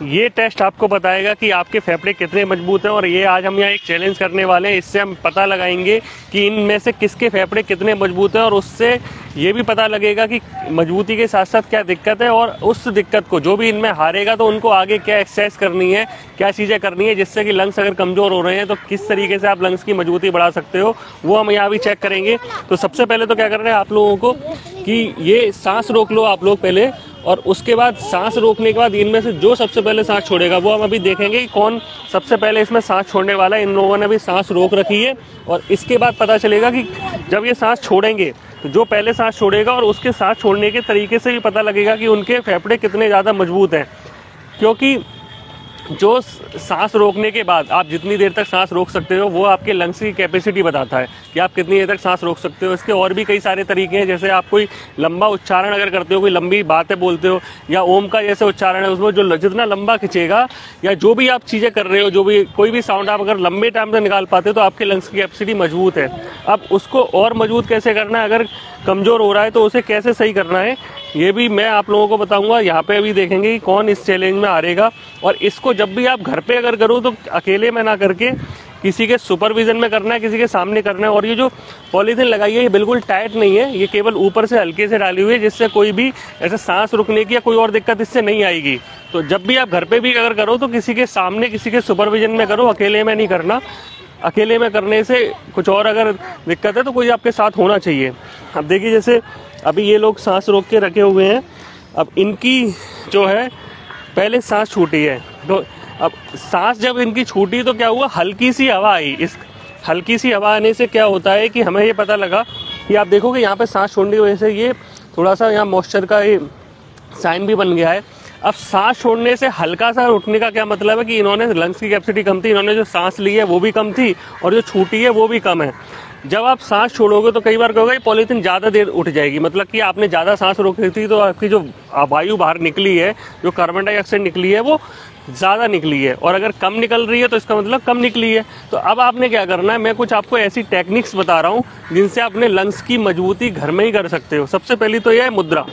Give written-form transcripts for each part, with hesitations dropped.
ये टेस्ट आपको बताएगा कि आपके फेफड़े कितने मजबूत हैं। और ये आज हम यहाँ एक चैलेंज करने वाले हैं। इससे हम पता लगाएंगे कि इनमें से किसके फेफड़े कितने मजबूत हैं, और उससे ये भी पता लगेगा कि मजबूती के साथ साथ क्या दिक्कत है, और उस दिक्कत को जो भी इनमें हारेगा तो उनको आगे क्या एक्सरसाइज करनी है, क्या चीज़ें करनी है, जिससे कि लंग्स अगर कमज़ोर हो रहे हैं तो किस तरीके से आप लंग्स की मजबूती बढ़ा सकते हो, वो हम यहाँ भी चेक करेंगे। तो सबसे पहले तो क्या करना है आप लोगों को कि ये सांस रोक लो आप लोग पहले, और उसके बाद सांस रोकने के बाद इनमें से जो सबसे पहले सांस छोड़ेगा वो हम अभी देखेंगे कि कौन सबसे पहले इसमें सांस छोड़ने वाला है। इन लोगों ने भी सांस रोक रखी है, और इसके बाद पता चलेगा कि जब ये सांस छोड़ेंगे तो जो पहले सांस छोड़ेगा और उसके सांस छोड़ने के तरीके से भी पता लगेगा कि उनके फेफड़े कितने ज़्यादा मजबूत हैं। क्योंकि जो सांस रोकने के बाद आप जितनी देर तक सांस रोक सकते हो वो आपके लंग्स की कैपेसिटी बताता है कि आप कितनी देर तक सांस रोक सकते हो। इसके और भी कई सारे तरीके हैं, जैसे आप कोई लंबा उच्चारण अगर करते हो, कोई लंबी बातें बोलते हो, या ओम का जैसे उच्चारण है उसमें जो जितना लंबा खिंचेगा, या जो भी आप चीज़ें कर रहे हो, जो भी कोई भी साउंड आप अगर लंबे टाइम तक निकाल पाते हो तो आपके लंग्स की कैपेसिटी मजबूत है। अब उसको और मजबूत कैसे करना है, अगर कमज़ोर हो रहा है तो उसे कैसे सही करना है, ये भी मैं आप लोगों को बताऊंगा। यहाँ पे अभी देखेंगे कि कौन इस चैलेंज में हारेगा। और इसको जब भी आप घर पे अगर करो तो अकेले में ना करके किसी के सुपरविजन में करना है, किसी के सामने करना है। और ये जो पॉलीथीन लगाई है ये बिल्कुल टाइट नहीं है, ये केवल ऊपर से हल्के से डाली हुई है, जिससे कोई भी ऐसे सांस रुकने की या कोई और दिक्कत इससे नहीं आएगी। तो जब भी आप घर पे भी अगर करो तो किसी के सामने किसी के सुपरविजन में करो, अकेले में नहीं करना। अकेले में करने से कुछ और अगर दिक्कत है तो कोई आपके साथ होना चाहिए। अब देखिए जैसे अभी ये लोग सांस रोक के रखे हुए हैं, अब इनकी जो है पहले सांस छूटी है, तो अब सांस जब इनकी छूटी तो क्या हुआ, हल्की सी हवा आई। इस हल्की सी हवा आने से क्या होता है कि हमें ये पता लगा कि आप देखोगे यहाँ पे सांस छोड़ने की वजह से ये थोड़ा सा यहाँ मॉइस्चर का ये साइन भी बन गया है। अब सांस छोड़ने से हल्का सा उठने का क्या मतलब है कि इन्होंने लंग्स की कैपेसिटी कम थी, इन्होंने जो सांस ली है वो भी कम थी, और जो छूटी है वो भी कम है। जब आप सांस छोड़ोगे तो कई बार क्या होगा, ये पॉलीथीन ज़्यादा देर उठ जाएगी, मतलब कि आपने ज़्यादा सांस रोकी थी तो आपकी जो वायु बाहर निकली है, जो कार्बन डाइऑक्साइड निकली है वो ज़्यादा निकली है, और अगर कम निकल रही है तो इसका मतलब कम निकली है। तो अब आपने क्या करना है, मैं कुछ आपको ऐसी टेक्निक्स बता रहा हूँ जिनसे अपने लंग्स की मजबूती घर में ही कर सकते हो। सबसे पहली तो यह है मुद्रा।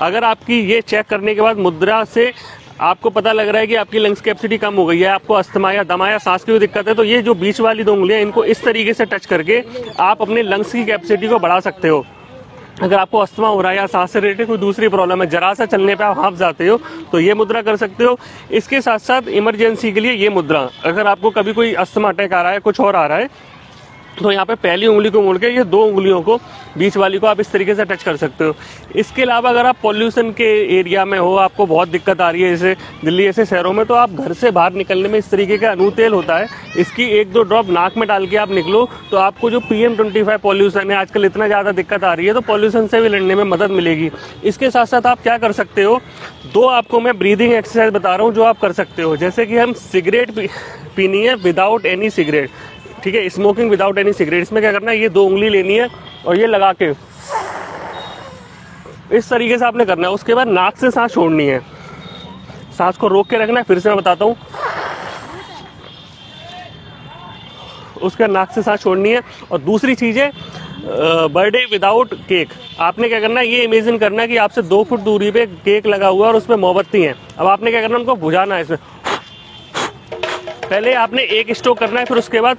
अगर आपकी ये चेक करने के बाद मुद्रा से आपको पता लग रहा है कि आपकी लंग्स कैपेसिटी कम हो गई है, आपको अस्थमा या दमा या सांस की भी दिक्कत है, तो ये जो बीच वाली 2 उंगलियां इनको इस तरीके से टच करके आप अपने लंग्स की कैपेसिटी को बढ़ा सकते हो। अगर आपको अस्थमा हो रहा है या सांस से रिलेटेड कोई दूसरी प्रॉब्लम है, जरा सा चलने पे आप हाँफ जाते हो, तो ये मुद्रा कर सकते हो। इसके साथ साथ इमरजेंसी के लिए ये मुद्रा, अगर आपको कभी कोई अस्थमा अटैक आ रहा है, कुछ और आ रहा है, तो यहाँ पे पहली उंगली को मोड़ के ये 2 उंगलियों को बीच वाली को आप इस तरीके से टच कर सकते हो। इसके अलावा अगर आप पॉल्यूशन के एरिया में हो, आपको बहुत दिक्कत आ रही है जैसे दिल्ली ऐसे शहरों में, तो आप घर से बाहर निकलने में इस तरीके का अणु तेल होता है, इसकी 1-2 ड्रॉप नाक में डाल के आप निकलो, तो आपको जो PM2.5 पॉल्यूशन है, आजकल इतना ज़्यादा दिक्कत आ रही है, तो पॉल्यूशन से भी लड़ने में मदद मिलेगी। इसके साथ साथ आप क्या कर सकते हो, 2 आपको मैं ब्रीदिंग एक्सरसाइज बता रहा हूँ जो आप कर सकते हो। जैसे कि हम सिगरेट पीनी है विदाउट एनी सिगरेट, ठीक है, स्मोकिंग विदाउट एनी सिगरेट। इसमें क्या करना है, ये 2 उंगली लेनी है और ये लगा के इस तरीके से आपने करना है। उसके बाद नाक से सांस छोड़नी है, सांस को रोक के रखना है। फिर से मैं बताता हूँ, उसके बाद नाक से सांस छोड़नी है। और दूसरी चीज़ है बर्थडे विदाउट केक। आपने क्या करना है, ये इमेजिन करना है कि आपसे 2 फुट दूरी पे केक लगा हुआ है और उसमें मोमबत्ती है। अब आपने क्या करना है, उनको बुझाना है। इसमें पहले आपने एक स्ट्रोक करना है, फिर उसके बाद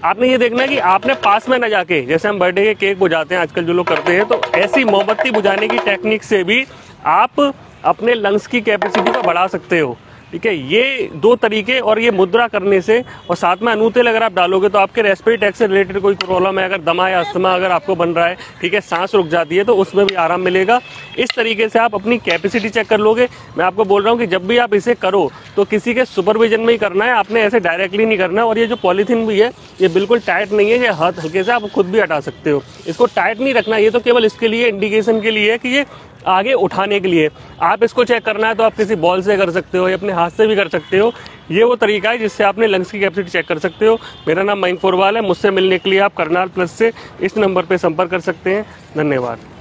आपने ये देखना है कि आपने पास में न जाके, जैसे हम बर्थडे के केक बुझाते हैं आजकल जो लोग करते हैं, तो ऐसी मोमबत्ती बुझाने की टेक्निक से भी आप अपने लंग्स की कैपेसिटी को बढ़ा सकते हो। ठीक है, ये 2 तरीके, और ये मुद्रा करने से, और साथ में अणु तेल अगर आप डालोगे तो आपके रेस्पिरेटरी ट्रैक्ट से रिलेटेड कोई प्रॉब्लम है, अगर दमा या अस्थमा अगर आपको बन रहा है, ठीक है, सांस रुक जाती है, तो उसमें भी आराम मिलेगा। इस तरीके से आप अपनी कैपेसिटी चेक कर लोगे। मैं आपको बोल रहा हूँ कि जब भी आप इसे करो तो किसी के सुपरविजन में ही करना है, आपने ऐसे डायरेक्टली नहीं करना। और ये जो पॉलीथीन भी है ये बिल्कुल टाइट नहीं है, ये हाथ हल्के से आप खुद भी हटा सकते हो। इसको टाइट नहीं रखना, ये तो केवल इसके लिए इंडिकेशन के लिए है कि ये आगे उठाने के लिए। आप इसको चेक करना है तो आप किसी बॉल से कर सकते हो या अपने हाथ से भी कर सकते हो। ये वो तरीका है जिससे आपने लंग्स की कैपेसिटी चेक कर सकते हो। मेरा नाम मयंक पोरवाल है। मुझसे मिलने के लिए आप करनाल प्लस से इस नंबर पर संपर्क कर सकते हैं। धन्यवाद।